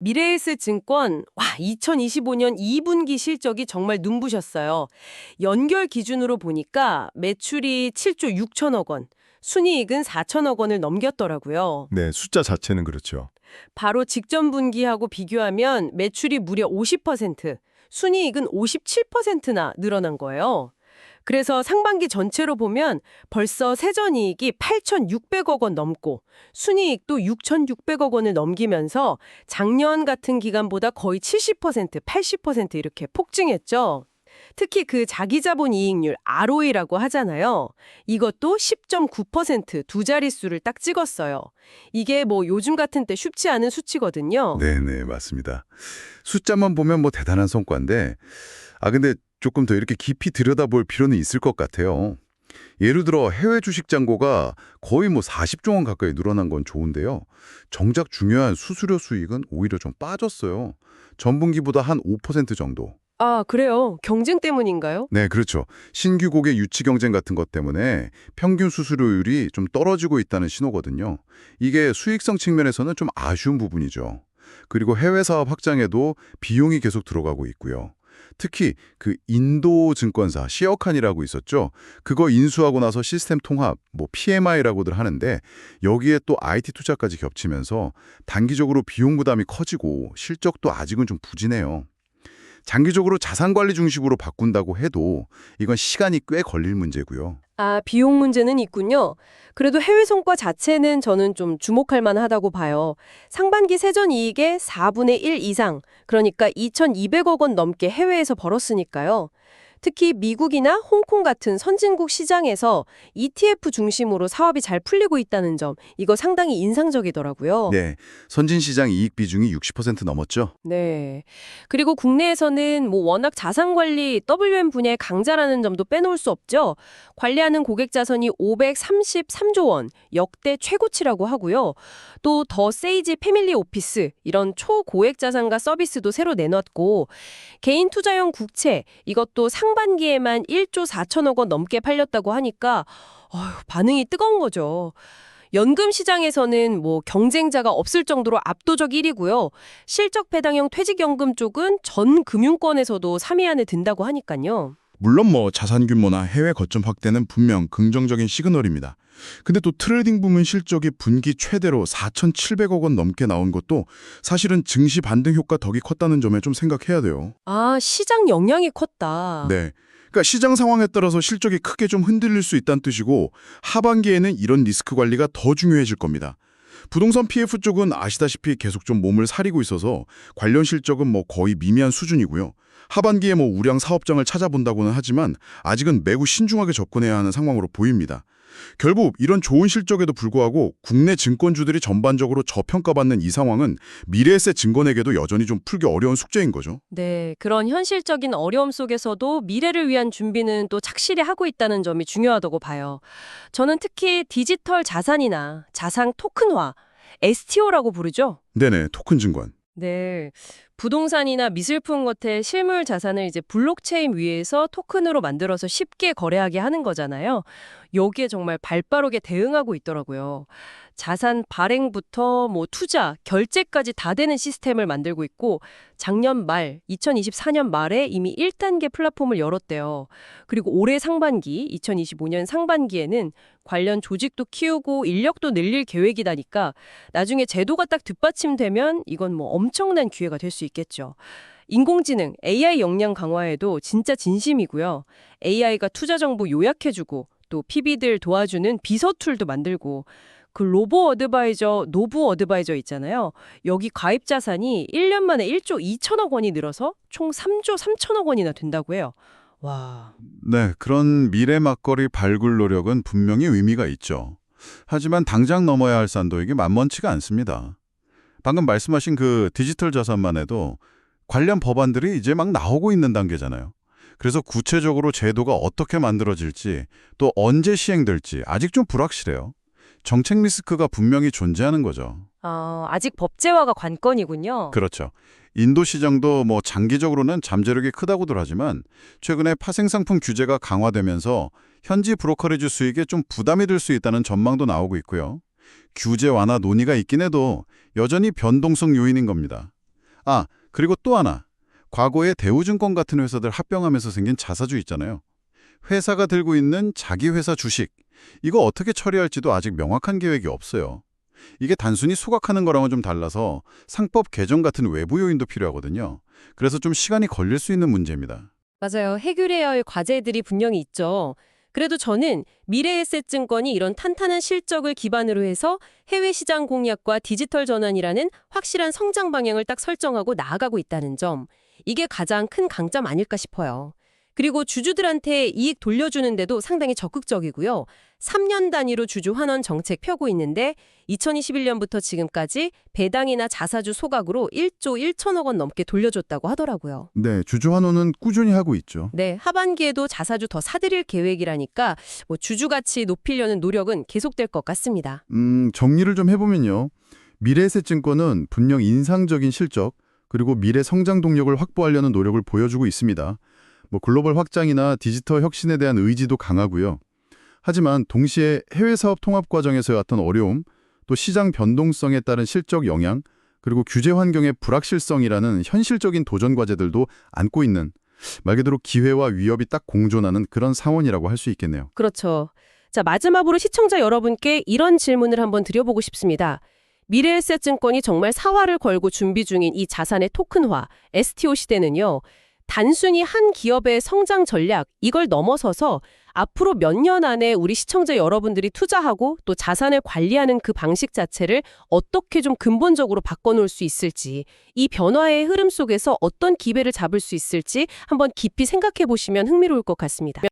미래에셋 증권, 2025년 2분기 실적이 정말 눈부셨어요. 연결 기준으로 보니까 매출이 7조 6천억 원, 순이익은 4천억 원을 넘겼더라고요. 네, 숫자 자체는 그렇죠. 바로 직전 분기하고 비교하면 매출이 무려 50%, 순이익은 57%나 늘어난 거예요. 그래서 상반기 전체로 보면 벌써 세전이익이 8,600억 원 넘고 순이익도 6,600억 원을 넘기면서 작년 같은 기간보다 거의 70%, 80% 이렇게 폭증했죠. 특히 그 자기자본 이익률 ROE라고 하잖아요. 이것도 10.9%두 자릿수를 딱 찍었어요. 이게 뭐 요즘 같은 때 쉽지 않은 수치거든요. 네네, 맞습니다. 숫자만 보면 뭐 대단한 성과인데, 근데 조금 더 이렇게 깊이 들여다볼 필요는 있을 것 같아요. 예를 들어 해외 주식 잔고가 거의 뭐 40조 원 가까이 늘어난 건 좋은데요. 정작 중요한 수수료 수익은 오히려 좀 빠졌어요. 전분기보다 한 5% 정도. 아, 그래요? 경쟁 때문인가요? 네, 그렇죠. 신규 고객 유치 경쟁 같은 것 때문에 평균 수수료율이 좀 떨어지고 있다는 신호거든요. 이게 수익성 측면에서는 좀 아쉬운 부분이죠. 그리고 해외 사업 확장에도 비용이 계속 들어가고 있고요. 특히 그 인도 증권사 시어칸이라고 있었죠. 그거 인수하고 나서 시스템 통합, 뭐 PMI라고들 하는데 여기에 또 IT 투자까지 겹치면서 단기적으로 비용 부담이 커지고 실적도 아직은 좀 부진해요. 장기적으로 자산 관리 중심으로 바꾼다고 해도 이건 시간이 꽤 걸릴 문제고요. 아, 비용 문제는 있군요. 그래도 해외 성과 자체는 저는 좀 주목할 만하다고 봐요. 상반기 세전 이익의 4분의 1 이상, 그러니까 2,200억 원 넘게 해외에서 벌었으니까요. 특히 미국이나 홍콩 같은 선진국 시장에서 ETF 중심으로 사업이 잘 풀리고 있다는 점, 이거 상당히 인상적이더라고요. 네, 선진 시장 이익 비중이 60% 넘었죠. 네. 그리고 국내에서는 뭐 워낙 자산 관리 WM 분야의 강자라는 점도 빼놓을 수 없죠. 관리하는 고객 자산이 533조 원, 역대 최고치라고 하고요. 또 더 세이지 패밀리 오피스 이런 초고액 자산가 서비스도 새로 내놨고 개인 투자용 국채 이것도 상반기에만 1조 4천억 원 넘게 팔렸다고 하니까 반응이 뜨거운 거죠. 연금 시장에서는 뭐 경쟁자가 없을 정도로 압도적 1위고요. 실적 배당형 퇴직연금 쪽은 전 금융권에서도 3위 안에 든다고 하니까요. 물론 뭐 자산 규모나 해외 거점 확대는 분명 긍정적인 시그널입니다. 근데 또 트레이딩 부문 실적이 분기 최대로 4,700억 원 넘게 나온 것도 사실은 증시 반등 효과 덕이 컸다는 점에 좀 생각해야 돼요. 아, 시장 영향이 컸다. 네. 그러니까 시장 상황에 따라서 실적이 크게 좀 흔들릴 수 있다는 뜻이고 하반기에는 이런 리스크 관리가 더 중요해질 겁니다. 부동산 PF 쪽은 아시다시피 계속 좀 몸을 사리고 있어서 관련 실적은 뭐 거의 미미한 수준이고요. 하반기에 뭐 우량 사업장을 찾아본다고는 하지만 아직은 매우 신중하게 접근해야 하는 상황으로 보입니다. 결국 이런 좋은 실적에도 불구하고 국내 증권주들이 전반적으로 저평가받는 이 상황은 미래에셋 증권에게도 여전히 좀 풀기 어려운 숙제인 거죠. 네, 그런 현실적인 어려움 속에서도 미래를 위한 준비는 또 착실히 하고 있다는 점이 중요하다고 봐요. 저는 특히 디지털 자산이나 자산 토큰화, STO라고 부르죠. 네네, 토큰 증권. 네. 부동산이나 미술품 같은 실물 자산을 이제 블록체인 위에서 토큰으로 만들어서 쉽게 거래하게 하는 거잖아요. 여기에 정말 발빠르게 대응하고 있더라고요. 자산 발행부터 뭐 투자, 결제까지 다 되는 시스템을 만들고 있고 작년 말, 2024년 말에 이미 1단계 플랫폼을 열었대요. 그리고 올해 상반기, 2025년 상반기에는 관련 조직도 키우고 인력도 늘릴 계획이다니까 나중에 제도가 딱 뒷받침되면 이건 뭐 엄청난 기회가 될 수 있겠죠. 인공지능, AI 역량 강화에도 진짜 진심이고요. AI가 투자 정보 요약해주고 또 PB들 도와주는 비서 툴도 만들고 그 로보 어드바이저, 노부 어드바이저 있잖아요. 여기 가입 자산이 1년 만에 1조 2천억 원이 늘어서 총 3조 3천억 원이나 된다고 해요. 와. 네, 그런 미래 막거리 발굴 노력은 분명히 의미가 있죠. 하지만 당장 넘어야 할 산도 이게 만만치가 않습니다. 방금 말씀하신 그 디지털 자산만 해도 관련 법안들이 이제 막 나오고 있는 단계잖아요. 그래서 구체적으로 제도가 어떻게 만들어질지 또 언제 시행될지 아직 좀 불확실해요. 정책 리스크가 분명히 존재하는 거죠. 아직 법제화가 관건이군요. 그렇죠. 인도 시장도 뭐 장기적으로는 잠재력이 크다고들 하지만 최근에 파생상품 규제가 강화되면서 현지 브로커리지 수익에 좀 부담이 될 수 있다는 전망도 나오고 있고요. 규제 완화 논의가 있긴 해도 여전히 변동성 요인인 겁니다. 그리고 또 하나. 과거에 대우증권 같은 회사들 합병하면서 생긴 자사주 있잖아요. 회사가 들고 있는 자기 회사 주식. 이거 어떻게 처리할지도 아직 명확한 계획이 없어요. 이게 단순히 소각하는 거랑은 좀 달라서 상법 개정 같은 외부 요인도 필요하거든요. 그래서 좀 시간이 걸릴 수 있는 문제입니다. 맞아요. 해결해야 할 과제들이 분명히 있죠. 그래도 저는 미래에셋증권이 이런 탄탄한 실적을 기반으로 해서 해외 시장 공략과 디지털 전환이라는 확실한 성장 방향을 딱 설정하고 나아가고 있다는 점, 이게 가장 큰 강점 아닐까 싶어요. 그리고 주주들한테 이익 돌려주는데도 상당히 적극적이고요. 3년 단위로 주주 환원 정책 펴고 있는데 2021년부터 지금까지 배당이나 자사주 소각으로 1조 1천억 원 넘게 돌려줬다고 하더라고요. 네, 주주 환원은 꾸준히 하고 있죠. 네, 하반기에도 자사주 더 사들일 계획이라니까 주주 가치 높이려는 노력은 계속될 것 같습니다. 정리를 좀 해보면요. 미래에셋증권은 분명 인상적인 실적, 그리고 미래 성장 동력을 확보하려는 노력을 보여주고 있습니다. 글로벌 확장이나 디지털 혁신에 대한 의지도 강하고요. 하지만 동시에 해외 사업 통합 과정에서의 어떤 어려움, 또 시장 변동성에 따른 실적 영향, 그리고 규제 환경의 불확실성이라는 현실적인 도전 과제들도 안고 있는, 말 그대로 기회와 위협이 딱 공존하는 그런 상황이라고 할 수 있겠네요. 그렇죠. 자, 마지막으로 시청자 여러분께 이런 질문을 한번 드려보고 싶습니다. 미래에셋증권이 정말 사활을 걸고 준비 중인 이 자산의 토큰화, STO 시대는요. 단순히 한 기업의 성장 전략, 이걸 넘어서서 앞으로 몇 년 안에 우리 시청자 여러분들이 투자하고 또 자산을 관리하는 그 방식 자체를 어떻게 좀 근본적으로 바꿔놓을 수 있을지, 이 변화의 흐름 속에서 어떤 기회를 잡을 수 있을지 한번 깊이 생각해 보시면 흥미로울 것 같습니다.